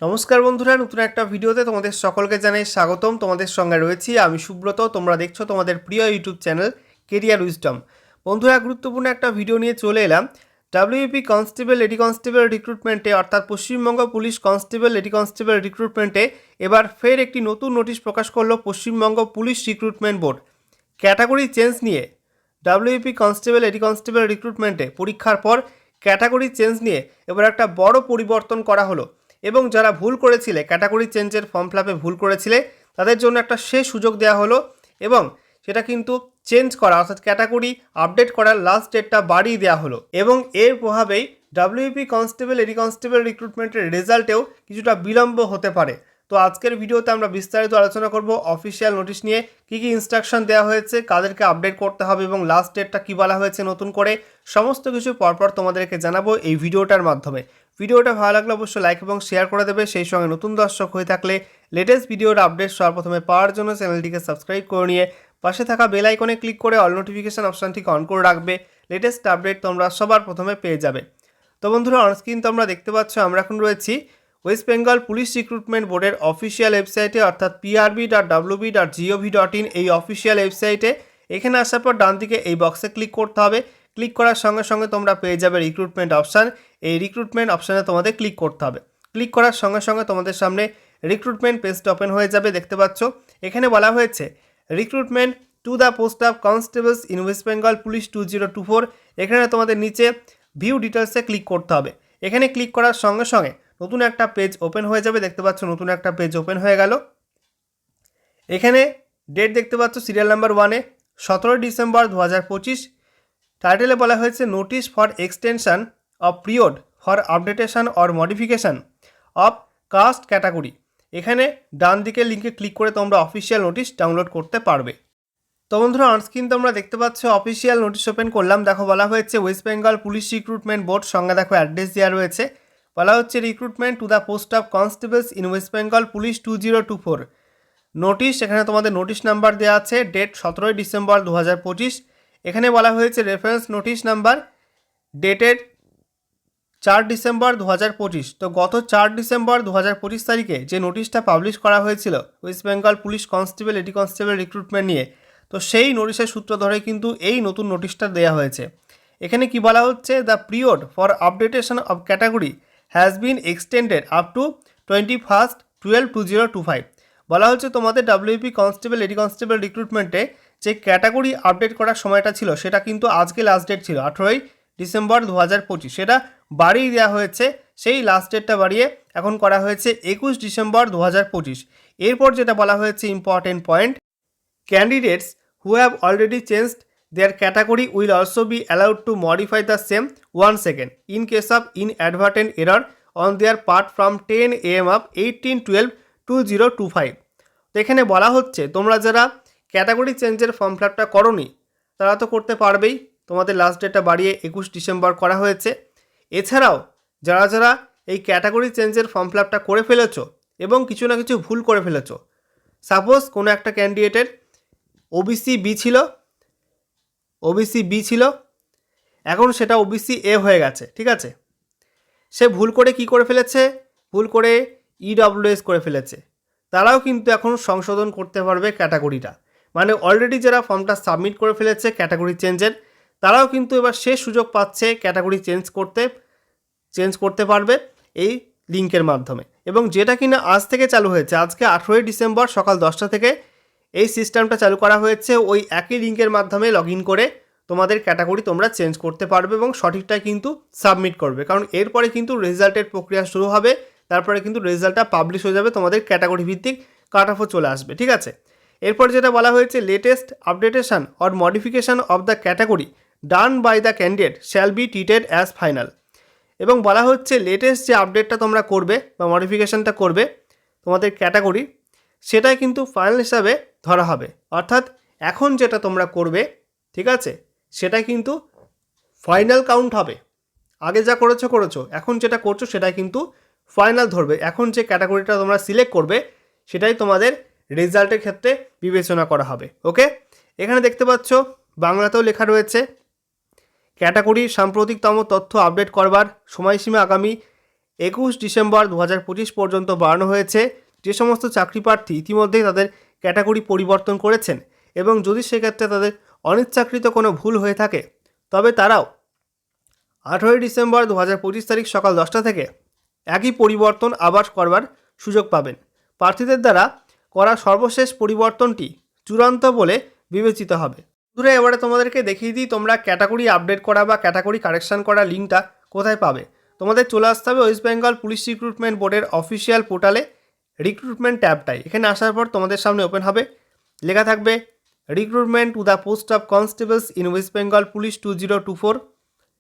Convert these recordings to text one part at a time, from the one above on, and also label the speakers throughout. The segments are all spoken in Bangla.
Speaker 1: নমস্কার বন্ধুরা, নতুন একটা ভিডিওতে তোমাদের সকলকে জানাই স্বাগতম। তোমাদের সঙ্গে রয়েছি আমি সুব্রত। তোমরা দেখছো তোমাদের প্রিয় ইউটিউব চ্যানেল কেরিয়ার উইজডম। বন্ধুরা, গুরুত্বপূর্ণ একটা ভিডিও নিয়ে চলে এলাম। ডাব্লিউপি কনস্টেবল লেডি কনস্টেবল রিক্রুটমেন্টে অর্থাৎ Paschimbanga police constable lady constable রিক্রুটমেন্টে এবার ফের একটি নতুন নোটিশ প্রকাশ করলো Paschimbanga police recruitment board. Category change নিয়ে ডাব্লিউপি কনস্টেবল লেডি কনস্টেবল রিক্রুটমেন্টে পরীক্ষার পর ক্যাটাগরি চেঞ্জ নিয়ে এবার একটা বড় পরিবর্তন করা হলো এবং যারা ভুল করেছিলে, ক্যাটাগরি চেঞ্জের ফর্ম ফিলআপে ভুল করেছিলে, তাদের জন্য একটা শেষ সুযোগ দেওয়া হলো এবং সেটা কিন্তু চেঞ্জ করা অর্থাৎ ক্যাটাগরি আপডেট করার লাস্ট ডেটটা বাড়িয়ে দেওয়া হলো এবং এর প্রভাবেই ডাব্লিউপি কনস্টেবল লেডি কনস্টেবল রিক্রুটমেন্টের রেজাল্টেও কিছুটা বিলম্ব হতে পারে। তো আজকের ভিডিওতে আমরা বিস্তারিত আলোচনা করব অফিসিয়াল নোটিশ নিয়ে, কী কী ইনস্ট্রাকশন দেওয়া হয়েছে, কাদেরকে আপডেট করতে হবে এবং লাস্ট ডেটটা কী বলা হয়েছে নতুন করে, সমস্ত কিছু পরপর তোমাদেরকে জানাবো এই ভিডিওটার মাধ্যমে। ভিডিওটা ভালো লাগলে অবশ্যই লাইক এবং শেয়ার করে দেবে। সেই সঙ্গে নতুন দর্শক হয়ে থাকলে লেটেস্ট ভিডিওর আপডেট সবার প্রথমে পাওয়ার জন্য চ্যানেলটিকে সাবস্ক্রাইব করে নিয়ে পাশে থাকা বেল আইকনে ক্লিক করে অল নোটিফিকেশন অপশানটিকে অন করে রাখবে। লেটেস্ট আপডেট তোমরা সবার প্রথমে পেয়ে যাবে। তো বন্ধুরা, অনস্ক্রিন তোমরা দেখতে পাচ্ছ আমরা এখন রয়েছি ওয়েস্ট বেঙ্গল পুলিশ রিক্রুটমেন্ট বোর্ডের অফিসিয়াল ওয়েবসাইটে অর্থাৎ prb.wb.gov.in এই অফিসিয়াল ওয়েবসাইটে। এখানে আসার পর ডান দিকে এই বক্সে ক্লিক করতে হবে। ক্লিক করার সঙ্গে সঙ্গে তোমরা পেয়ে যাবে রিক্রুটমেন্ট অপশান। এই রিক্রুটমেন্ট অপশানে তোমাদের ক্লিক করতে হবে। ক্লিক করার সঙ্গে সঙ্গে তোমাদের সামনে রিক্রুটমেন্ট পেজটা ওপেন হয়ে যাবে। দেখতে পাচ্ছ এখানে বলা হয়েছে recruitment to the post of constables in West Bengal police 2024। এখানে তোমাদের নিচে ভিউ ডিটেলসে ক্লিক করতে হবে। এখানে ক্লিক করার সঙ্গে সঙ্গে নতুন একটা পেজ ওপেন হয়ে যাবে। দেখতে পাচ্ছ নতুন একটা পেজ ওপেন হয়ে গেল। এখানে ডেট দেখতে পাচ্ছ সিরিয়াল নাম্বার 1-এ 17 ডিসেম্বর 2025। টাইটেলে বলা হয়েছে notice for extension of period for updatation or modification of caste category. এখানে ডান দিকের লিঙ্কে ক্লিক করে তোমরা অফিসিয়াল নোটিশ ডাউনলোড করতে পারবে। তো বন্ধুরা, অনস্ক্রিন তোমরা দেখতে পাচ্ছ অফিসিয়াল নোটিশ ওপেন করলাম। দেখো বলা হয়েছে West Bengal police recruitment board, সঙ্গে দেখো অ্যাড্রেস দেওয়া রয়েছে। বলা হচ্ছে recruitment to the post of constables in West Bengal police 2024 notice. এখানে তোমাদের নোটিশ নাম্বার দেওয়া আছে, ডেট 17 ডিসেম্বর 2025। এখানে বলা হয়েছে reference notice number dated 4 December 2025। তো গত 4 ডিসেম্বর 2025 তারিখে যে নোটিশটা পাবলিশ করা হয়েছিল West Bengal police constable lady constable recruitment নিয়ে, তো সেই নোটিশের সূত্র ধরে কিন্তু এই নতুন নোটিশটা দেওয়া হয়েছে। এখানে কি বলা হচ্ছে, the period for updation of category has been extended up to 21/12/2025। বলা হচ্ছে তোমাদের ডাব্লিউপি কনস্টেবল লেডি কনস্টেবল রিক্রুটমেন্টে যে ক্যাটাগরি আপডেট করার সময়টা ছিল সেটা কিন্তু আজকে লাস্ট ডেট ছিল 18 ডিসেম্বর 2025, সেটা বাড়িয়ে দেওয়া হয়েছে। সেই লাস্ট ডেটটা বাড়িয়ে এখন করা হয়েছে 21 ডিসেম্বর 2025। এরপর যেটা বলা হয়েছে important point, candidates who have already changed their category will also be allowed to modify the same once again in case of inadvertent error on their part from 10 AM of 18/12/2025। তো এখানে বলা হচ্ছে তোমরা যারা ক্যাটাগরি চেঞ্জের ফর্ম ফিলআপটা করোনি তারা তো করতে পারবেই, তোমাদের লাস্ট ডেটটা বাড়িয়ে 21 ডিসেম্বর করা হয়েছে। এছাড়াও যারা যারা এই ক্যাটাগরি চেঞ্জের ফর্ম ফিলআপটা করে ফেলেছো এবং কিছু না কিছু ভুল করে ফেলেছো, সাপোজ কোনো একটা ক্যান্ডিডেটের ওবিসি বি ছিল, এখন সেটা ওবিসি এ হয়ে গেছে, ঠিক আছে। সে ভুল করে কি করে ফেলেছে, ভুল করে ইডব্লিউএস করে ফেলেছে, তারাও কিন্তু এখন সংশোধন করতে পারবে ক্যাটাগরিটা। মানে অলরেডি যারা ফর্মটা সাবমিট করে ফেলেছে ক্যাটাগরি চেঞ্জের, তারাও কিন্তু এবার শেষ সুযোগ পাচ্ছে ক্যাটাগরি চেঞ্জ করতে পারবে এই লিঙ্কের মাধ্যমে। এবং যেটা কিনা আজ থেকে চালু হয়েছে, আজকে 18 ডিসেম্বর সকাল 10টা থেকে এই সিস্টেমটা চালু করা হয়েছে। ওই একই লিঙ্কের মাধ্যমে লগ ইন করে তোমাদের ক্যাটাগরি তোমরা চেঞ্জ করতে পারবে এবং সঠিকটাই কিন্তু সাবমিট করবে, কারণ এরপরে কিন্তু রেজাল্টের প্রক্রিয়া শুরু হবে। তারপরে কিন্তু রেজাল্টটা পাবলিশ হয়ে যাবে, তোমাদের ক্যাটাগরি ভিত্তিক কাট অফও চলে আসবে, ঠিক আছে। এরপর যেটা বলা হয়েছে, latest updatation or modification of the category done by the candidate shall be treated as final. এবং বলা হচ্ছে লেটেস্ট যে আপডেটটা তোমরা করবে বা মডিফিকেশানটা করবে তোমাদের ক্যাটাগরি, সেটাই কিন্তু ফাইনাল হিসাবে ধরা হবে। অর্থাৎ এখন যেটা তোমরা করবে, ঠিক আছে, সেটা কিন্তু ফাইনাল কাউন্ট হবে। আগে যা করেছো, এখন যেটা করছো সেটাই কিন্তু ফাইনাল ধরবে। এখন যে ক্যাটাগরিটা তোমরা সিলেক্ট করবে সেটাই তোমাদের রেজাল্টের ক্ষেত্রে বিবেচনা করা হবে। ওকে, এখানে দেখতে পাচ্ছ বাংলাতেও লেখা রয়েছে, ক্যাটাগরির সাম্প্রতিকতম তথ্য আপডেট করবার সময়সীমা আগামী 21 ডিসেম্বর 2025 পর্যন্ত বাড়ানো হয়েছে। যে সমস্ত চাকরি প্রার্থী ইতিমধ্যেই তাদের ক্যাটাগরি পরিবর্তন করেছেন এবং যদি সেক্ষেত্রে তাদের অনিচ্ছাকৃত কোনো ভুল হয়ে থাকে তবে তারাও 18 ডিসেম্বর 2025 তারিখ সকাল 10টা থেকে একই পরিবর্তন আবার করবার সুযোগ পাবেন। প্রার্থীদের দ্বারা করা সর্বশেষ পরিবর্তনটি চূড়ান্ত বলে বিবেচিত হবে। বন্ধুরা, এবারে তোমাদেরকে দেখিয়ে দিই তোমরা ক্যাটাগরি আপডেট করা বা ক্যাটাগরি কারেকশান করা লিঙ্কটা কোথায় পাবে। তোমাদের চলে আসতে হবে ওয়েস্ট বেঙ্গল পুলিশ রিক্রুটমেন্ট বোর্ডের অফিসিয়াল পোর্টালে রিক্রুটমেন্ট ট্যাবটাই। এখানে আসার পর তোমাদের সামনে ওপেন হবে, লেখা থাকবে recruitment to the post of constables in West Bengal police 2024।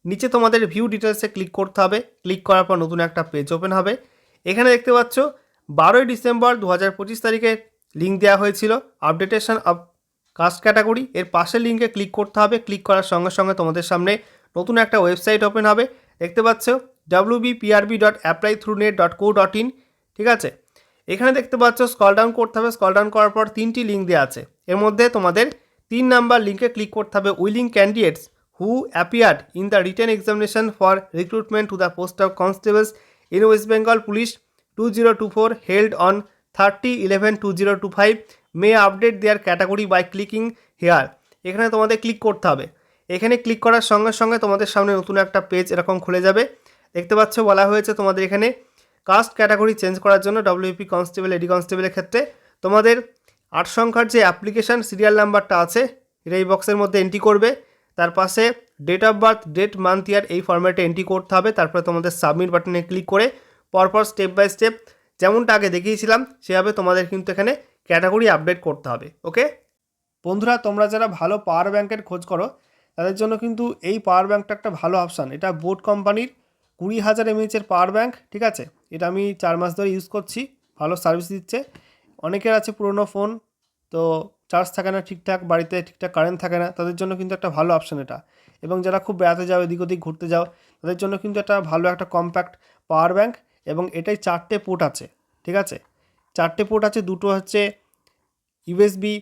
Speaker 1: নিচে তোমাদের ভিউ ডিটেলসে ক্লিক করতে হবে। ক্লিক করার পর নতুন একটা পেজ ওপেন হবে। এখানে দেখতে পাচ্ছ 12 ডিসেম্বর 2025 তারিখে লিঙ্ক দেওয়া হয়েছিল আপডেটেশন অফ কাস্ট ক্যাটাগরি। এর পাশের লিঙ্কে ক্লিক করতে হবে। ক্লিক করার সঙ্গে সঙ্গে তোমাদের সামনে নতুন একটা ওয়েবসাইট ওপেন হবে। দেখতে পাচ্ছ wbprb.applythroughnet.co.in। ঠিক আছে, এখানে দেখতে পাচ্ছ স্ক্রল ডাউন করতে হবে। স্ক্রল ডাউন করার পর 3টি লিঙ্ক দেওয়া আছে। এর মধ্যে তোমাদের 3 নাম্বার লিঙ্কে ক্লিক করতে হবে, willing candidates who appeared in the written examination for recruitment to the post of constables in West Bengal Police 2024 held on 30/11/2025 may update their category by clicking here। এখানে তোমাদের ক্লিক করতে হবে। এখানে ক্লিক করার সঙ্গে সঙ্গে তোমাদের সামনে নতুন একটা পেজ এরকম খুলে যাবে। দেখতে পাচ্ছ বলা হয়েছে তোমাদের এখানে কাস্ট ক্যাটাগরি চেঞ্জ করার জন্য WP কনস্টেবল এডি কনস্টেবলের ক্ষেত্রে তোমাদের 8 সংখ্যার যে অ্যাপ্লিকেশান সিরিয়াল নাম্বারটা আছে এটা এই বক্সের মধ্যে এন্ট্রি করবে। তার পাশে date of birth, date, month, year এই ফরম্যাটে এন্ট্রি করতে হবে। তারপরে তোমাদের সাবমিট বাটনে ক্লিক করে পরপর স্টেপ বাই স্টেপ যেমনটা আগে দেখিয়েছিলাম সেভাবে তোমাদের কিন্তু এখানে ক্যাটাগরি আপডেট করতে হবে। ওকে বন্ধুরা, তোমরা যারা ভালো পাওয়ার ব্যাংকের খোঁজ করো তাদের জন্য কিন্তু এই পাওয়ার ব্যাংকটা একটা ভালো অপশান। এটা বোট কোম্পানির 20,000 mAh পাওয়ার ব্যাংক। ঠিক আছে, এটা আমি 4 মাস ধরে ইউজ করছি, ভালো সার্ভিস দিচ্ছে। অনেকের আছে পুরনো ফোন, তো চার্জ থাকে না ঠিকঠাক, বাড়িতে ঠিকঠাক কারেন্ট থাকে না, তাদের জন্য কিন্তু একটা ভালো অপশান এটা। এবং যারা খুব বেড়াতে যাও, এদিক ওদিক ঘুরতে যাও, তাদের জন্য কিন্তু একটা ভালো একটা কম্প্যাক্ট পাওয়ার ব্যাংক। এবং এটাই 4টে পোর্ট আছে। ঠিক আছে, 4টে পোর্ট আছে। দুটো হচ্ছে ইউএসবি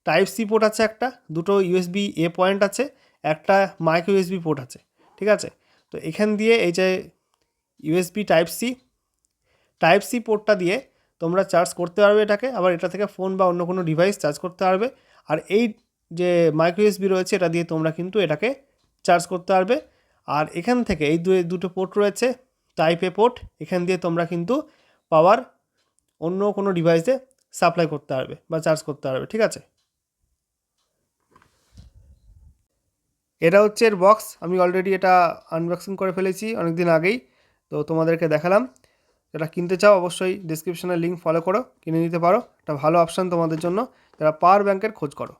Speaker 1: টাইপ সি পোর্ট আছে একটা, দুটো ইউএসবি এ পয়েন্ট আছে, একটা মাইক্রো ইউএসবি পোর্ট আছে। ঠিক আছে, তো এখান দিয়ে এই যে ইউএসবি টাইপ সি পোর্টটা দিয়ে তোমরা চার্জ করতে পারবে এটাকে, আবার এটা থেকে ফোন বা অন্য কোনো ডিভাইস চার্জ করতে পারবে। আর এই যে মাইক্রো ইউএসবি রয়েছে এটা দিয়ে তোমরা কিন্তু এটাকে চার্জ করতে পারবে। আর এখান থেকে এই দুটো পোর্ট রয়েছে টাইপ এ পোর্ট, এখান দিয়ে তোমরা কিন্তু পাওয়ার অন্য কোনো ডিভাইসে সাপ্লাই করতে পারবে বা চার্জ করতে পারবে। ঠিক আছে, এটা হচ্ছে এর বক্স। আমি অলরেডি এটা আনবক্সিং করে ফেলেছি অনেক দিন আগেই, তো তোমাদেরকে দেখালাম। যারা কিনতে চাও অবশ্যই ডিসক্রিপশনে লিঙ্ক ফলো করো, কিনে নিতে পারো। একটা ভালো অপশান তোমাদের জন্য যারা পাওয়ার ব্যাংকের খোঁজ করো।